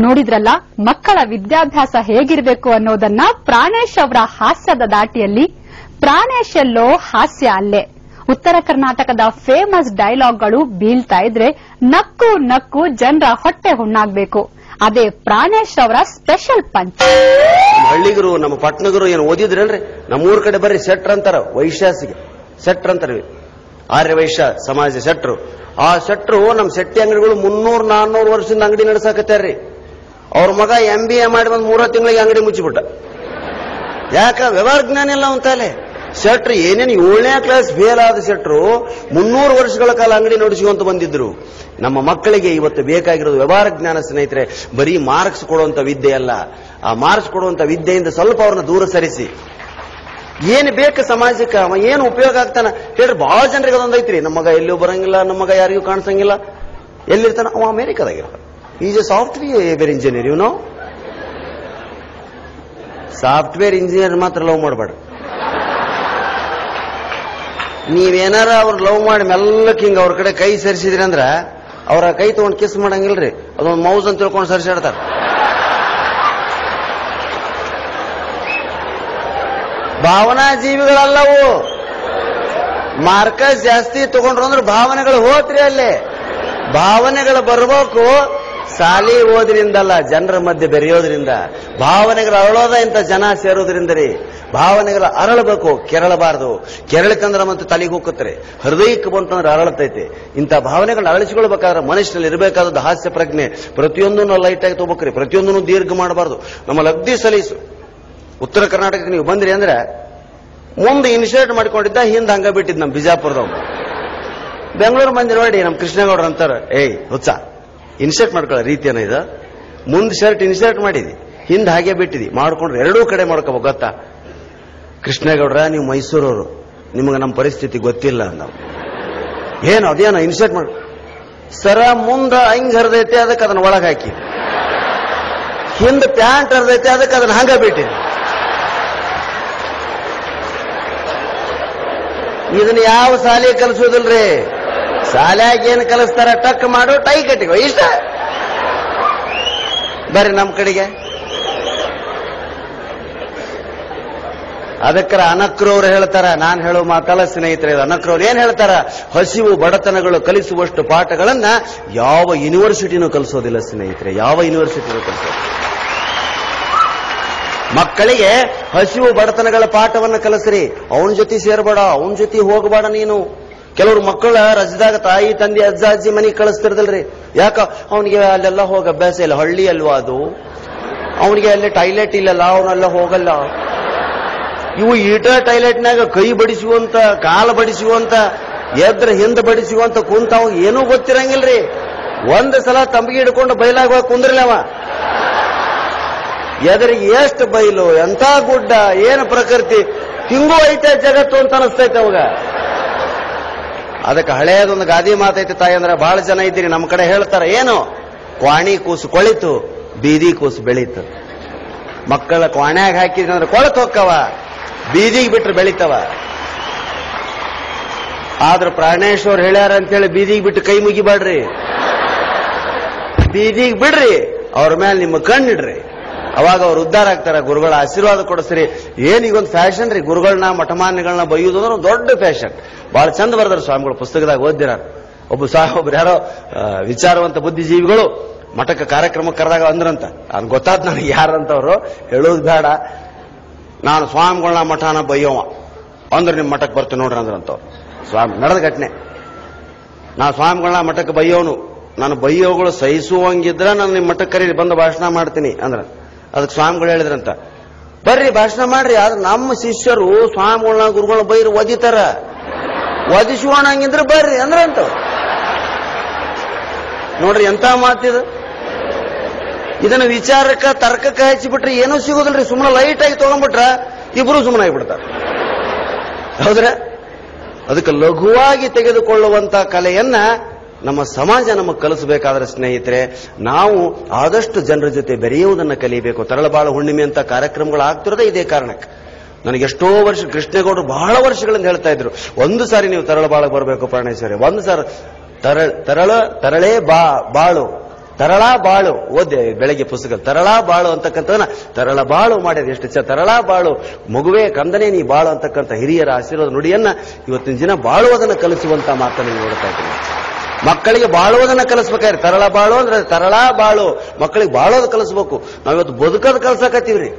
ನೋಡಿದ್ರಲ್ಲ ಮಕ್ಕಳ ವಿದ್ಯಾಭ್ಯಾಸ ಹೇಗಿರಬೇಕು ಅನ್ನೋದನ್ನ ಪ್ರಾಣೇಶ್ ಅವರ ಹಾಸ್ಯದ ದಾಟಿಯಲ್ಲಿ. ಪ್ರಾಣೇಶ್ ಎಲ್ಲೋ ಹಾಸ್ಯ ಅಲ್ಲೇ. ಉತ್ತರ ಕರ್ನಾಟಕದ ಫೇಮಸ್ ಡೈಲಾಗ್ಗಳು ಬೀಳ್ತಾ ಇದ್ರೆ ನಕ್ಕು ನಕ್ಕು ಜನರ ಹೊಟ್ಟೆ ಹುಣ್ಣಾಗ್ಬೇಕು. ಅದೇ ಪ್ರಾಣೇಶ್ ಅವರ ಸ್ಪೆಷಲ್ ಪಂಚ್. ಹಳ್ಳಿಗರು ನಮ್ಮ ಪಟ್ಟಣಗರು ಏನು ಓದಿದ್ರಲ್ರಿ, ನಮ್ಮೂರ್ ಕಡೆ ಬರ್ರಿ ಶೆಟ್ರ್ ಅಂತಾರ, ವೈಶ್ಯಾಸಿಗೆ ಶೆಟ್ರ್ ಅಂತಾರ, ಆರ್ಯ ವೈಶ್ಯ ಸಮಾಜ ಶೆಟ್ರು. ಆ ಶೆಟ್ರು ನಮ್ಮ ಶೆಟ್ಟಿ ಅಂಗಡಿಗಳು 300-400 ವರ್ಷದಿಂದ ಅಂಗಡಿ ನಡೆಸಾಕತ್ತಾರ್ರಿ. ಅವ್ರ ಮಗ MBA ಮಾಡಿ ಬಂದ್ 3 ತಿಂಗಳಿಗೆ ಅಂಗಡಿ ಮುಚ್ಚಿಬಿಟ್ಟ. ಯಾಕ? ವ್ಯವಹಾರ ಜ್ಞಾನ ಇಲ್ಲ ಅಂತಾಲೆ. ಶೆಟ್ರು ಏನೇನು 7ನೇ ಕ್ಲಾಸ್ ಫೇಲ್ ಆದ ಶೆಟ್ರು 300 ವರ್ಷಗಳ ಕಾಲ ಅಂಗಡಿ ನಡೆಸುವಂತ ಬಂದಿದ್ರು. ನಮ್ಮ ಮಕ್ಕಳಿಗೆ ಇವತ್ತು ಬೇಕಾಗಿರೋದು ವ್ಯವಹಾರ ಜ್ಞಾನ ಸ್ನೇಹಿತರೆ, ಬರೀ ಮಾರ್ಕ್ಸ್ ಕೊಡುವಂತ ವಿದ್ಯೆ ಅಲ್ಲ. ಆ ಮಾರ್ಕ್ಸ್ ಕೊಡುವಂತ ವಿದ್ಯೆಯಿಂದ ಸ್ವಲ್ಪ ಅವ್ರನ್ನ ದೂರ ಸರಿಸಿ ಏನ್ ಬೇಕು ಸಮಾಜಕ್ಕೆ, ಅವ ಏನು ಉಪಯೋಗ ಆಗ್ತಾನ ಹೇಳ್ರಿ. ಬಹಳ ಜನರಿಗೆ ಅದೊಂದೈತ್ರಿ, ನಮ್ಮ ಮಗ ಎಲ್ಲೂ ಬರಂಗಿಲ್ಲ, ನಮ್ಮ ಮಗ ಯಾರಿಗೂ ಕಾಣಿಸಂಗಿಲ್ಲ, ಎಲ್ಲಿರ್ತಾನ ಅವ ಅಮೆರಿಕದಾಗಿರ್ತಾನ. Is a software engineer. ಇವನು ಸಾಫ್ಟ್ವೇರ್ ಇಂಜಿನಿಯರ್ ಮಾತ್ರ ಲವ್ ಮಾಡಬೇಡ್ರಿ. ನೀವೇನಾರ ಅವ್ರ ಲವ್ ಮಾಡಿ ಮೆಲ್ಲಕ್ಕೆ ಹಿಂಗ ಅವ್ರ ಕಡೆ ಕೈ ಸರಿಸಿದ್ರಿ ಅಂದ್ರ ಅವ್ರ ಕೈ ತಗೊಂಡ್ ಕಿಸ್ ಮಾಡಂಗಿಲ್ರಿ, ಅದೊಂದು ಮೌಸ್ ಅಂತ ತಿಳ್ಕೊಂಡು ಸರಿಸಾಡ್ತಾರ. ಭಾವನಾ ಜೀವಿಗಳಲ್ಲವು. ಮಾರ್ಕಸ್ ಜಾಸ್ತಿ ತಗೊಂಡ್ರು ಅಂದ್ರೆ ಭಾವನೆಗಳು ಹೋತ್ರಿ. ಅಲ್ಲೇ ಭಾವನೆಗಳು ಬರ್ಬೇಕು. ಸಾಲಿ ಓದ್ರಿಂದಲ್ಲ, ಜನರ ಮಧ್ಯೆ ಬೆರೆಯೋದ್ರಿಂದ. ಭಾವನೆಗಳು ಅರಳೋದ ಇಂಥ ಜನ ಸೇರೋದ್ರಿಂದ ರೀ. ಭಾವನೆಗಳು ಅರಳಬೇಕು, ಕೆರಳಬಾರದು. ಕೆರಳಿತಂದ್ರೆ ಮತ್ತೆ ತಲೆಗೆ ಹೋಗುತ್ತಾರೆ, ಹೃದಯಕ್ಕೆ ಬಂತಂದ್ರೆ ಅರಳತೈತೆ. ಇಂಥ ಭಾವನೆಗಳನ್ನ ಅರಳಿಸಿಕೊಳ್ಬೇಕಾದ್ರೆ ಮನುಷ್ಯನಲ್ಲಿ ಇರಬೇಕಾದ ಹಾಸ್ಯ ಪ್ರಜ್ಞೆ. ಪ್ರತಿಯೊಂದನ್ನು ಲೈಟ್ ಆಗಿ ತಗೋಬೇಕ್ರಿ, ಪ್ರತಿಯೊಂದನ್ನು ದೀರ್ಘ ಮಾಡಬಾರ್ದು. ನಮ್ಮಲ್ಲಿ ಅಗ್ದಿ ಸಲೀಸು. ಉತ್ತರ ಕರ್ನಾಟಕಕ್ಕೆ ನೀವು ಬಂದ್ರಿ ಅಂದ್ರೆ ಮುಂದೆ ಇನ್ಶರ್ಟ್ ಮಾಡ್ಕೊಂಡಿದ್ದ, ಹಿಂದೆ ಹಂಗ ಬಿಟ್ಟಿದ್ ನಮ್ ಬಿಜಾಪುರದವ್ರು. ಬೆಂಗಳೂರು ಮಂದಿ ನೋಡಿ ನಮ್ ಕೃಷ್ಣೇಗೌಡ್ರ ಅಂತಾರ, ಏಯ್ ಹುಚ್ಚ, ಇನ್ಶರ್ಟ್ ಮಾಡ್ಕೊಳ್ಳೋ ರೀತಿ ಏನೋ ಇದು. ಮುಂದ್ ಶರ್ಟ್ ಇನ್ಶರ್ಟ್ ಮಾಡಿದಿ, ಹಿಂದೆ ಹಾಗೆ ಬಿಟ್ಟಿದಿ, ಮಾಡ್ಕೊಂಡ್ರೆ ಎರಡೂ ಕಡೆ ಮಾಡ್ಕೋಬೇಕು. ಗೊತ್ತಾ ಕೃಷ್ಣೇಗೌಡ್ರ, ನೀವು ಮೈಸೂರವರು, ನಿಮ್ಗೆ ನಮ್ಮ ಪರಿಸ್ಥಿತಿ ಗೊತ್ತಿಲ್ಲ. ನಾವು ಏನು ಅದೇನೋ ಇನ್ಶರ್ಟ್ ಮಾಡಿ ಸರ ಮುಂದ ಹಿಂಗ್ ಹರಿದೈತೆ, ಅದಕ್ಕೆ ಅದನ್ನ ಒಳಗೆ ಹಾಕಿ. ಹಿಂದೆ ಪ್ಯಾಂಟ್ ಹರಿದೈತೆ, ಅದಕ್ಕೆ ಅದನ್ನ ಹಂಗ ಬಿಟ್ಟಿದಿ. ಇದನ್ನ ಯಾವ ಶಾಲೆ ಕಲಿಸೋದಿಲ್ರಿ. ಶಾಲ್ಯಾಗ ಏನ್ ಕಲಿಸ್ತಾರ, ಟಕ್ ಮಾಡು, ಟೈ ಕಟ್ಟಿಗೋ, ಇಷ್ಟ. ಬರ್ರಿ ನಮ್ ಕಡೆಗೆ. ಅದಕ್ಕರ ಅನಕ್ರವ್ರು ಹೇಳ್ತಾರ, ನಾನ್ ಹೇಳೋ ಮಾತಲ್ಲ ಸ್ನೇಹಿತರೆ. ಅನಕ್ರವ್ರು ಏನ್ ಹೇಳ್ತಾರ, ಹಸಿವು ಬಡತನಗಳು ಕಲಿಸುವಷ್ಟು ಪಾಠಗಳನ್ನ ಯಾವ ಯೂನಿವರ್ಸಿಟಿನೂ ಕಲಿಸೋದಿಲ್ಲ ಸ್ನೇಹಿತರೆ, ಯಾವ ಯೂನಿವರ್ಸಿಟಿನೂ ಕಲಿಸೋದಿಲ್ಲ. ಮಕ್ಕಳಿಗೆ ಹಸಿವು ಬಡತನಗಳ ಪಾಠವನ್ನ ಕಲಿಸ್ರಿ. ಅವನ ಜೊತೆ ಸೇರ್ಬೇಡ, ಅವನ ಜೊತೆ ಹೋಗಬೇಡ ನೀನು. ಕೆಲವರು ಮಕ್ಕಳ ರಜದಾಗ ತಾಯಿ ತಂದೆ ಅಜ್ಜ ಅಜ್ಜಿ ಮನೆಗೆ ಕಳಿಸ್ತಿರ್ದಲ್ರಿ. ಯಾಕ? ಅವನಿಗೆ ಅಲ್ಲೆಲ್ಲ ಹೋಗ ಅಭ್ಯಾಸ ಇಲ್ಲ, ಹಳ್ಳಿ ಅಲ್ವಾ ಅದು, ಅವನಿಗೆ ಅಲ್ಲಿ ಟಾಯ್ಲೆಟ್ ಇಲ್ಲಲ್ಲ, ಅವನೆಲ್ಲ ಹೋಗಲ್ಲ. ಇವು ಈಟ ಟಾಯ್ಲೆಟ್ನಾಗ ಕೈ ಬಡಿಸುವಂತ, ಕಾಲ ಬಡಿಸುವಂತ, ಎದ್ರ ಹಿಂದೆ ಬಡಿಸುವಂತ ಕುಂತಾವ್ ಏನೂ ಗೊತ್ತಿರಂಗಿಲ್ರಿ. ಒಂದ್ ಸಲ ತಂಬಿಗೆ ಹಿಡ್ಕೊಂಡು ಬಯಲಾಗ ಕುಂದ್ರಲವ, ಎದರಿಗೆ ಎಷ್ಟು ಬೈಲು, ಎಂಥ ಗುಡ್ಡ, ಏನು ಪ್ರಕೃತಿ, ಹಿಂಗೂ ಐತೆ ಜಗತ್ತು ಅಂತ ಅನಿಸ್ತೈತೆ ಅವಾಗ. ಅದಕ್ಕೆ ಹಳೆಯದೊಂದು ಗಾದಿ ಮಾತೈತೆ ತಾಯಿ ಅಂದ್ರೆ, ಬಹಳ ಜನ ಇದ್ದೀರಿ ನಮ್ಮ ಕಡೆ ಹೇಳ್ತಾರ, ಏನು ಕ್ವಾಣಿ ಕೂಸು ಕೊಳಿತು, ಬೀದಿ ಕೂಸು ಬೆಳೀತು. ಮಕ್ಕಳ ಕ್ವಾಣ್ಯಾಗ ಹಾಕಿದ್ರೆ ಕೊಳತು ಹೋಕ್ಕವ, ಬೀದಿಗೆ ಬಿಟ್ರೆ ಬೆಳಿತವ. ಆದ್ರ ಪ್ರಾಣೇಶ್ವರ್ ಹೇಳ್ಯಾರ ಅಂತೇಳಿ ಬೀದಿಗೆ ಬಿಟ್ಟು ಕೈ ಮುಗಿಬೇಡ್ರಿ, ಬೀದಿಗೆ ಬಿಡ್ರಿ, ಅವ್ರ ಮೇಲೆ ನಿಮ್ಮ ಕಣ್ಣಿಡ್ರಿ. ಅವಾಗ ಅವ್ರು ಉದ್ಧಾರ ಆಗ್ತಾರ. ಗುರುಗಳ ಆಶೀರ್ವಾದ ಕೊಡಿಸ್ರಿ. ಏನ್ ಈಗೊಂದು ಫ್ಯಾಷನ್ ರೀ, ಗುರುಗಳನ್ನ ಮಠಮಾನ್ಯಗಳನ್ನ ಬೈಯುವುದು ಅಂದ್ರೆ ಒಂದು ದೊಡ್ಡ ಫ್ಯಾಷನ್. ಬಹಳ ಚಂದ ಬರ್ದಾರ ಸ್ವಾಮಿಗಳು, ಪುಸ್ತಕದಾಗ ಓದಿರ. ಒಬ್ರು ಯಾರೋ ವಿಚಾರವಂತ ಬುದ್ಧಿಜೀವಿಗಳು ಮಠಕ್ಕೆ ಕಾರ್ಯಕ್ರಮಕ್ಕೆ ಕರೆದಾಗ ಅಂದ್ರಂತ, ಅದು ಗೊತ್ತಾದ್ ನನಗೆ ಯಾರಂತವ್ರು, ಹೇಳೋದು ಬೇಡ. ನಾನು ಸ್ವಾಮಿಗಳನ್ನ ಮಠನ ಬೈಯೋವ ಅಂದ್ರೆ ನಿಮ್ ಮಠಕ್ಕೆ ಬರ್ತೀನಿ ನೋಡ್ರಿ ಅಂದ್ರಂತವ್ರು. ಸ್ವಾಮಿ ನಡೆದ ಘಟನೆ. ನಾ ಸ್ವಾಮಿಗಳನ್ನ ಮಠಕ್ಕೆ ಬೈಯೋನು, ನಾನು ಬೈಯೋಗಳು ಸಹಿಸುವಂಗಿದ್ರ ನಾನು ನಿಮ್ ಮಠಕ್ಕೆ ಕರೀರಿ, ಬಂದು ಭಾಷಣ ಮಾಡ್ತೀನಿ ಅಂದ್ರ. ಅದಕ್ಕೆ ಸ್ವಾಮಿಗಳು ಹೇಳಿದ್ರಂತ, ಬರ್ರಿ ಭಾಷಣ ಮಾಡ್ರಿ, ಆದ್ರೆ ನಮ್ಮ ಶಿಷ್ಯರು ಸ್ವಾಮಿಗಳನ್ನ ಗುರುಗಳನ್ನ ಬೈರು ಒದಿತಾರ, ಒದಿಸುವಣಂಗಿದ್ರೆ ಬರ್ರಿ ಅಂದ್ರಂತ. ನೋಡ್ರಿ ಎಂತ ಮಾತಿದು. ಇದನ್ನ ವಿಚಾರಕ್ಕ ತರ್ಕಕ್ಕೆ ಹಚ್ಚಿಬಿಟ್ರೆ ಏನೂ ಸಿಗೋದಿಲ್ರಿ. ಸುಮ್ಮನೆ ಲೈಟ್ ಆಗಿ ತಗೊಂಡ್ಬಿಟ್ರ ಇಬ್ರು ಸುಮ್ಮನೆ ಆಗಿಬಿಡ್ತಾರ. ಹೌದ್ರ? ಅದಕ್ಕೆ ಲಘುವಾಗಿ ತೆಗೆದುಕೊಳ್ಳುವಂತ ಕಲೆಯನ್ನ ನಮ್ಮ ಸಮಾಜ ನಮಗೆ ಕಲಿಸಬೇಕಾದ್ರೆ ಸ್ನೇಹಿತರೆ, ನಾವು ಆದಷ್ಟು ಜನರ ಜೊತೆ ಬೆರೆಯುವುದನ್ನು ಕಲಿಯಬೇಕು. ತರಳಬಾಳು ಹುಣ್ಣಿಮೆ ಅಂತ ಕಾರ್ಯಕ್ರಮಗಳು ಆಗ್ತಿರೋದೇ ಇದೇ ಕಾರಣಕ್ಕೆ. ನನಗೆ ಎಷ್ಟೋ ವರ್ಷ ಕೃಷ್ಣೇಗೌಡರು ಬಹಳ ವರ್ಷಗಳಿಂದ ಹೇಳ್ತಾ ಇದ್ರು, ಒಂದು ಸಾರಿ ನೀವು ತರಳಬಾಳಗೆ ಬರಬೇಕು ಪ್ರಾಣೇಶ್ವರಿ, ಒಂದು ಸಾರಿ ತರಳೇ ಬಾಳು ತರಳ ಬಾಳು ಓದ್ದೆ ಬೆಳಗ್ಗೆ ಪುಸ್ತಕ ತರಳ ಬಾಳು ಅಂತಕ್ಕಂಥವನ್ನ ತರಳ ಬಾಳು ಮಾಡಿದ ಎಷ್ಟು ತರಳ ಬಾಳು ಮಗುವೇ ಕಂದನೇ ನೀ ಬಾಳು ಅಂತಕ್ಕಂಥ ಹಿರಿಯರ ಆಶೀರ್ವಾದ ನುಡಿಯನ್ನ ಇವತ್ತಿನ ದಿನ ಬಾಳುವುದನ್ನು ಕಲಿಸುವಂತ ಮಾತನ್ನು ನೋಡ್ತಾ ಇದ್ದೀನಿ. ಮಕ್ಕಳಿಗೆ ಬಾಳುವುದನ್ನ ಕಲಿಸ್ಬೇಕಾದ್ರೆ ತರಳ ಬಾಳು ಅಂದ್ರೆ ತರಳ ಬಾಳು, ಮಕ್ಕಳಿಗೆ ಬಾಳೋದು ಕಲಿಸ್ಬೇಕು. ನಾವಿವತ್ತು ಬದುಕೋದು ಕಲ್ಸಕತ್ತೀವ್ರಿ,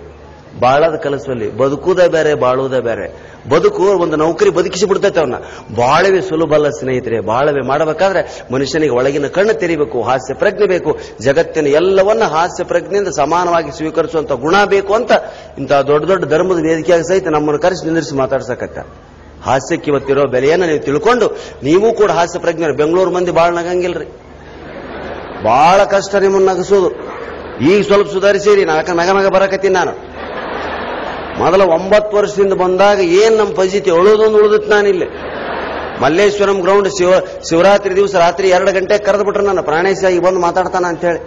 ಬಾಳೋದು ಕಲಿಸುವಲ್ಲಿ. ಬದುಕುವುದೇ ಬೇರೆ, ಬಾಳುವುದೇ ಬೇರೆ. ಬದುಕು ಒಂದು ನೌಕರಿ ಬದುಕಿಸಿ ಬಿಡ್ತೈತೆ ಅವನ್ನ. ಬಾಳವೆ ಸುಲಭಲ್ಲ ಸ್ನೇಹಿತರೆ. ಬಾಳವೆ ಮಾಡಬೇಕಾದ್ರೆ ಮನುಷ್ಯನಿಗೆ ಒಳಗಿನ ಕಣ್ಣು ತೆರಿಬೇಕು, ಹಾಸ್ಯ ಪ್ರಜ್ಞೆ ಬೇಕು, ಜಗತ್ತಿನ ಎಲ್ಲವನ್ನ ಹಾಸ್ಯ ಪ್ರಜ್ಞೆಯಿಂದ ಸಮಾನವಾಗಿ ಸ್ವೀಕರಿಸುವಂತ ಗುಣ ಬೇಕು ಅಂತ ಇಂತಹ ದೊಡ್ಡ ದೊಡ್ಡ ಧರ್ಮದ ವೇದಿಕೆಯಾಗಿ ಸಹಿತ ನಮ್ಮನ್ನು ಕರೆಸಿ ನಿಂದಿರಿಸಿ ಮಾತಾಡ್ಸಕತ್ತ. ಹಾಸ್ಯಕ್ಕೆ ಇವತ್ತಿರೋ ಬೆಲೆಯನ್ನ ನೀವು ತಿಳ್ಕೊಂಡು ನೀವು ಕೂಡ ಹಾಸ್ಯ ಪ್ರಜ್ಞೆ. ಬೆಂಗಳೂರು ಮಂದಿ ಬಾಳ್ ನಗಂಗಿಲ್ರಿ, ಬಹಳ ಕಷ್ಟ ನಿಮ್ಮನ್ನ ನಗಿಸೋದು. ಈಗ ಸ್ವಲ್ಪ ಸುಧಾರಿಸಿರಿ, ನಗ ಬರಕತ್ತೀನಿ ನಾನು. ಮೊದಲ 9 ವರ್ಷದಿಂದ ಬಂದಾಗ ಏನ್ ನಮ್ಮ ಪರಿಸ್ಥಿತಿ ಉಳಿದೊಂದು ಉಳಿದಿತ್ತು. ನಾನಿಲ್ಲಿ ಮಲ್ಲೇಶ್ವರಂ ಗ್ರೌಂಡ್ ಶಿವರಾತ್ರಿ ದಿವಸ ರಾತ್ರಿ 2 ಗಂಟೆ ಕರೆದು ಬಿಟ್ರೆ ನನ್ನ ಪ್ರಾಣೇಶ ಈಗ ಬಂದು ಮಾತಾಡ್ತಾನ ಅಂತ ಹೇಳಿ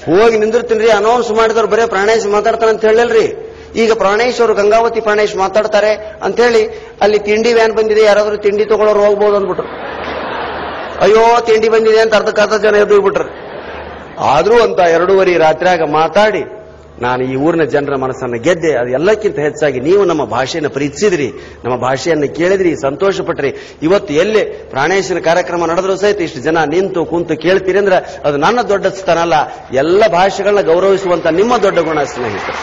ಹೋಗಿ ನಿಂದಿರ್ತೀನಿ. ಅನೌನ್ಸ್ ಮಾಡಿದವ್ರು ಬರೇ ಪ್ರಾಣೇಶ್ ಮಾತಾಡ್ತಾನ ಅಂತ ಹೇಳಿಲ್ರಿ. ಈಗ ಪ್ರಾಣೇಶ್ ಅವರು ಗಂಗಾವತಿ ಪ್ರಾಣೇಶ್ ಮಾತಾಡ್ತಾರೆ ಅಂತ ಹೇಳಿ ಅಲ್ಲಿ ತಿಂಡಿ ವ್ಯಾನ್ ಬಂದಿದೆ, ಯಾರಾದ್ರೂ ತಿಂಡಿ ತಗೊಳ್ಳೋರು ಹೋಗ್ಬೋದು ಅಂದ್ಬಿಟ್ರು. ಅಯ್ಯೋ ತಿಂಡಿ ಬಂದಿದೆ ಅಂತ ಅರ್ಧ ಜನ ಎದ್ದು ಬಿಟ್ರು. ಆದ್ರೂ ಅಂತ 2:30 ರಾತ್ರಿಯಾಗ ಮಾತಾಡಿ ನಾನು ಈ ಊರಿನ ಜನರ ಮನಸ್ಸನ್ನು ಗೆದ್ದೆ. ಅದು ಎಲ್ಲಕ್ಕಿಂತ ಹೆಚ್ಚಾಗಿ ನೀವು ನಮ್ಮ ಭಾಷೆಯನ್ನು ಪ್ರೀತಿಸಿದ್ರಿ, ನಮ್ಮ ಭಾಷೆಯನ್ನು ಕೇಳಿದ್ರಿ, ಸಂತೋಷ ಪಟ್ರಿ. ಇವತ್ತು ಎಲ್ಲೇ ಪ್ರಾಣೇಶನ ಕಾರ್ಯಕ್ರಮ ನಡೆದ್ರೂ ಸಹಿತ ಇಷ್ಟು ಜನ ನಿಂತು ಕುಂತು ಕೇಳ್ತೀರಿ ಅಂದ್ರೆ ಅದು ನನ್ನ ದೊಡ್ಡ ಸ್ಥಾನ ಅಲ್ಲ, ಎಲ್ಲ ಭಾಷೆಗಳನ್ನ ಗೌರವಿಸುವಂತ ನಿಮ್ಮ ದೊಡ್ಡ ಗುಣ ಸ್ನೇಹಿತರು.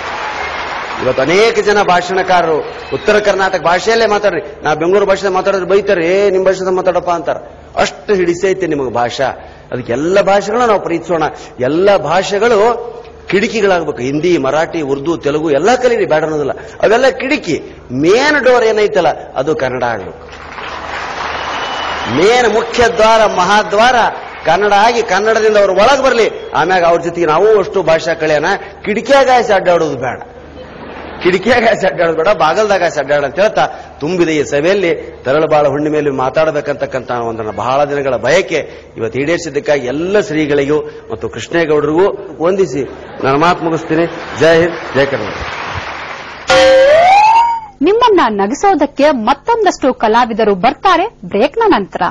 ಇವತ್ತು ಅನೇಕ ಜನ ಭಾಷಣಕಾರರು ಉತ್ತರ ಕರ್ನಾಟಕ ಭಾಷೆಯಲ್ಲೇ ಮಾತಾಡ್ರಿ, ನಾ ಬೆಂಗಳೂರು ಭಾಷೆ ಮಾತಾಡಿದ್ರೆ ಬೈತಾರೆ, ನಿಮ್ಮ ಭಾಷೆದ ಮಾತಾಡಪ್ಪ ಅಂತಾರ. ಅಷ್ಟು ಹಿಡಿಸೈತೆ ನಿಮಗೆ ಭಾಷಾ. ಅದಕ್ಕೆ ಎಲ್ಲ ಭಾಷೆಗಳನ್ನ ನಾವು ಪ್ರೀತಿಸೋಣ. ಎಲ್ಲ ಭಾಷೆಗಳು ಕಿಟಕಿಗಳಾಗಬೇಕು. ಹಿಂದಿ, ಮರಾಠಿ, ಉರ್ದು, ತೆಲುಗು ಎಲ್ಲ ಕಲೀರಿ, ಬೇಡ ಅನ್ನೋದಿಲ್ಲ. ಅವೆಲ್ಲ ಕಿಟಕಿ. ಮೇನ್ ಡೋರ್ ಏನೈತಲ್ಲ ಅದು ಕನ್ನಡ ಆಗಬೇಕು. ಮೇನ್ ಮುಖ್ಯ ದ್ವಾರ, ಮಹಾದ್ವಾರ ಕನ್ನಡ ಆಗಿ ಕನ್ನಡದಿಂದ ಅವ್ರು ಒಳಗೆ ಬರಲಿ. ಆಮ್ಯಾಗ ಅವ್ರ ಜೊತೆಗೆ ನಾವು ಅಷ್ಟು ಭಾಷಾ ಕಳೆಯೋಣ. ಕಿಟಕಿಯಾಗ ಅಡ್ಡಾಡೋದು ಬೇಡ, ಕಿಟಕಿಯಾಗ ಅಡ್ಡಾಡೋದು ಬೇಡ, ಬಾಗಲ್ದಾಗ ಅಡ್ಡಾಡ ಅಂತ ಹೇಳ್ತಾ ತುಂಬಿದ ಈ ಸಭೆಯಲ್ಲಿ ತರಳಬಾಳ ಹುಣ್ಣಿಮೆಯಲ್ಲಿ ಮಾತಾಡಬೇಕಂತಕ್ಕಂಥ ಒಂದನ್ನು ಬಹಳ ದಿನಗಳ ಬಯಕೆ ಇವತ್ತು ಈಡೇರಿಸಿದ್ದಕ್ಕಾಗಿ ಎಲ್ಲ ಶ್ರೀಗಳಿಗೂ ಮತ್ತು ಕೃಷ್ಣೇಗೌಡರಿಗೂ ವಂದಿಸಿ ನನ್ನ ಮಾತು ಮುಗಿಸ್ತೀನಿ. ಜೈ ಹಿಂದ್, ಜೈ ಕರ್ನಾಟಕ. ನಿಮ್ಮನ್ನ ನಗಿಸೋದಕ್ಕೆ ಮತ್ತೊಂದಷ್ಟು ಕಲಾವಿದರು ಬರ್ತಾರೆ ಬ್ರೇಕ್ನ ನಂತರ.